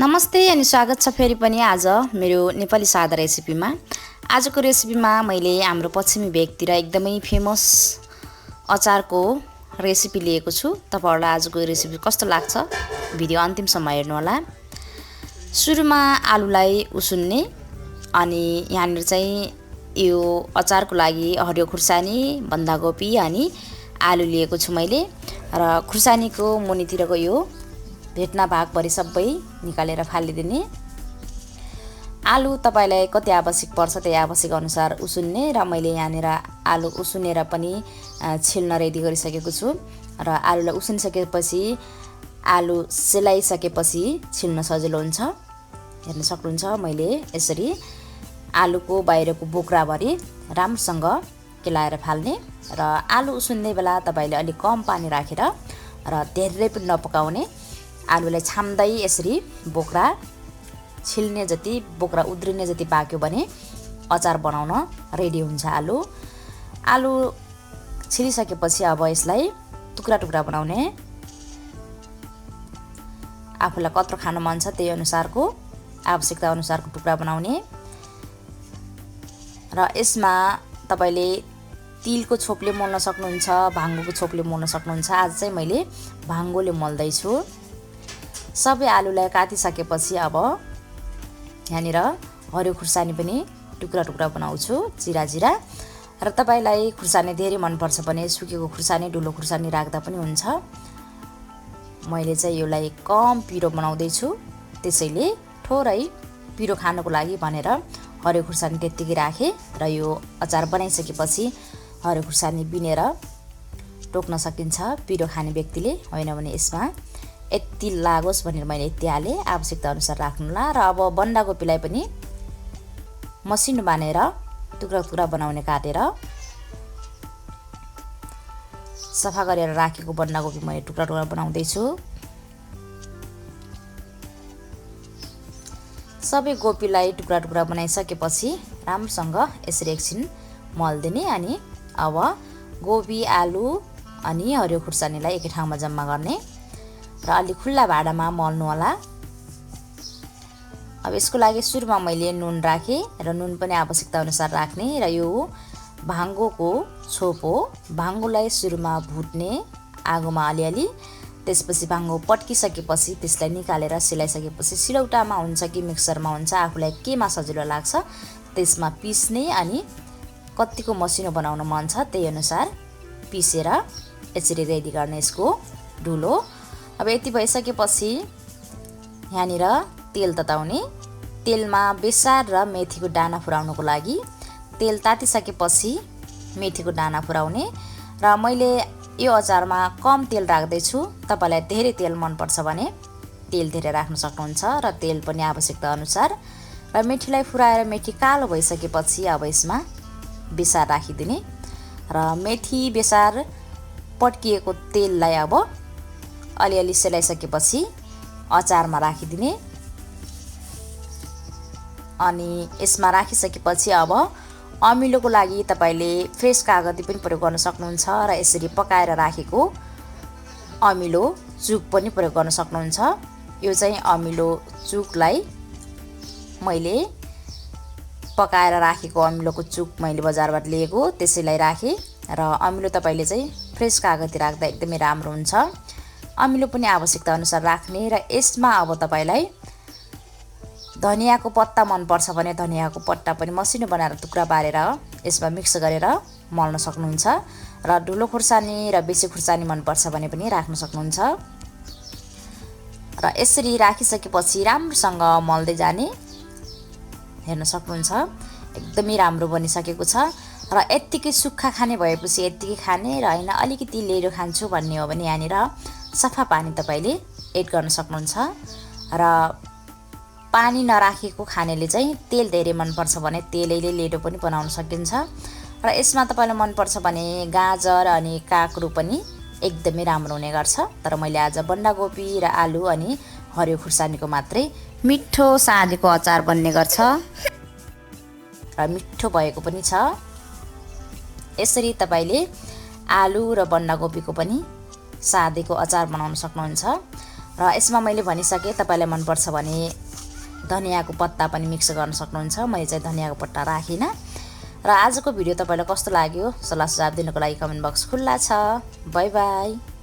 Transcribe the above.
नमस्ते अनि स्वागत छ फेरि पनि आज मेरो नेपाली सादा रेसिपीमा। आजको रेसिपीमा मैले हाम्रो पश्चिमी भेगतिर एकदमै फेमस अचारको रेसिपी लिएको छु। तपाईहरुलाई आजको रेसिपी कस्तो लाग्छ भिडियो अन्तिमसम्म हेर्नु होला। सुरुमा आलुलाई उसिन्ने अनि यहाँनिर चाहिँ यो अचारको लागि हरियो खुर्सानी, बन्दागोपी अनि आलु लिएको छु मैले र खुर्सानीको मुनितिरको यो भेट्ना भागभरि सबै निकालेर फालिदिने। आलु तपाईलाई कति आवश्यक पर्छ त्यही आवश्यक अनुसार उसिन्ने र मैले यहाँनिर आलु उसिनेर पनि छिल्न रेडी गरिसकेको छु र आलुलाई उसिनिसकेपछि आलु सेलाइसकेपछि छिल्न सजिलो हुन्छ। हेर्न सक्नुहुन्छ मैले यसरी आलुको बाहिरको बोक्राभरि राम्रोसँग केलाएर फाल्ने र आलु उसिन्ने बेला तपाईले अलि कम पानी राखेर र धेरै पनि नपकाउने। आलुलाई छाम्दै यसरी बोक्रा छिल्ने जति बोक्रा उद्रिने जति पाक्यो भने अचार बनाउन रेडी हुन्छ आलु। आलु छिलिसकेपछि अब यसलाई टुक्रा टुक्रा बनाउने। आफूलाई कत्रो खान मन छ त्यही अनुसारको आवश्यकता अनुसारको टुक्रा बनाउने र यसमा तपाईले तिलको छोपले मोल्न सक्नुहुन्छ, भाङ्गोको छोपले मोल्न सक्नुहुन्छ। आज चाहिँ मैले भाङ्गोले मोल्दै छु। सबै आलुलाई काटिसकेपछि अब यहाँनिर हरियो खुर्सानी पनि टुक्रा टुक्रा बनाउँछु जिरा जिरा र तपाईलाई खुर्सानी धेरै मन पर्छ भने सुकेको खुर्सानी ठुलो खुर्सानी राख्दा पनि हुन्छ। मैले चाहिँ यसलाई कम पिरो बनाउँदै छु त्यसैले थोरै पिरो खानको लागि भनेर हरियो खुर्सानी त्यतिकै राखे र यो अचार बनाइसकेपछि हरियो खुर्सानी बिनेर टोक्न सकिन्छ पिरो खाने व्यक्तिले, होइन भने यसमा यति लागोस् भनेर मैले यति हाले। आवश्यकता अनुसार राख्नुला र अब बन्दागोपीलाई पनि मसिनो बानेर टुक्रा टुक्रा बनाउने काटेर सफा गरेर राखेको बन्दागोपी मैले टुक्रा टुक्रा बनाउँदै छु। सबै गोपीलाई टुक्रा टुक्रा बनाइसकेपछि राम्रोसँग यसरी एकछिन मल्दिने अनि अब गोबी, आलु अनि हरियो खुर्सानीलाई एकै ठाउँमा जम्मा गर्ने र अलि खुल्ला भाँडामा मल्नु होला। अब यसको लागि सुरुमा मैले नुन राखे र नुन पनि आवश्यकता अनुसार राख्ने र यो भाङ्गोको छोप हो। भाङ्गोलाई सुरुमा भुट्ने आगोमा अलिअलि, त्यसपछि भाङ्गो पड्किसकेपछि त्यसलाई निकालेर सेलाइसकेपछि सिलौटामा हुन्छ कि मिक्सरमा हुन्छ आफूलाई केमा सजिलो लाग्छ त्यसमा पिस्ने अनि कतिको मसिनो बनाउन मन छ त्यही अनुसार पिसेर यसरी रेडी गर्ने यसको डुलो। अब यति भइसकेपछि यहाँनिर तेल तताउने। तेलमा बेसार र मेथीको दाना फुराउनको लागि तेल तातिसकेपछि मेथीको दाना फुराउने र मैले यो अचारमा कम तेल राख्दैछु। तपाईलाई धेरै तेल मन पर्छ भने तेल धेरै राख्न सक्नुहुन्छ र तेल पनि आवश्यकता अनुसार र मेथीलाई फुराएर मेथी कालो भइसकेपछि अब यसमा बेसार राखिदिने र मेथी बेसार पड्किएको तेललाई अब अलिअलि सेलाइसकेपछि अचारमा राखिदिने अनि यसमा राखिसकेपछि अब अमिलोको लागि तपाईले फ्रेस कागती पनि प्रयोग गर्न सक्नुहुन्छ र यसरी पकाएर राखेको अमिलो चुक पनि प्रयोग गर्न सक्नुहुन्छ। यो चाहिँ अमिलो चुकलाई मैले पकाएर राखेको अमिलोको चुक मैले बजारबाट लिएको त्यसैलाई राखे र अमिलो तपाईले चाहिँ फ्रेस कागती राख्दा एकदमै राम्रो हुन्छ। अमिलो पनि आवश्यकता अनुसार राख्ने र यसमा अब तपाईलाई धनियाको पत्ता मन पर्छ भने धनियाको पत्ता पनि मसिनो बनाएर टुक्रा पारेर यसमा मिक्स गरेर मल्न सक्नुहुन्छ र ठुलो खुर्सानी र बेसी खुर्सानी मन पर्छ भने पनि राख्न सक्नुहुन्छ र यसरी राखिसकेपछि राम्रोसँग मल्दै जाने। हेर्न सक्नुहुन्छ एकदमै राम्रो बनिसकेको छ र यत्तिकै सुक्खा खाने भएपछि यत्तिकै खाने र हैन अलिकति लेडो खान्छु भन्ने हो भने यहाँनिर सफा पानी तपाईले एड गर्न सक्नुहुन्छ र पानी नराखेको खानेले चाहिँ तेल धेरै मन पर्छ भने तेलैले लेडो पनि बनाउन सकिन्छ र यसमा तपाईलाई मन पर्छ भने गाजर अनि काँक्रो पनि एकदमै राम्रो हुने गर्छ। तर मैले आज बन्दागोपी र आलु अनि हरियो खुर्सानीको मात्रै मिठो साधेको अचार बन्ने गर्छ र मिठो भएको पनि छ। यसरी तपाईले आलु र बन्दागोपीको पनि साधेको अचार बनाउन सक्नुहुन्छ र यसमा मैले भनिसकेँ तपाईलाई मन पर्छ भने धनियाको पत्ता पनि मिक्स गर्न सक्नुहुन्छ। मैले चाहिँ धनियाको पत्ता राखिनँ। र आजको भिडियो तपाईलाई कस्तो लाग्यो सल्लाह सुझाव दिनको लागि कमेन्ट बक्स खुल्ला छ। Bye bye.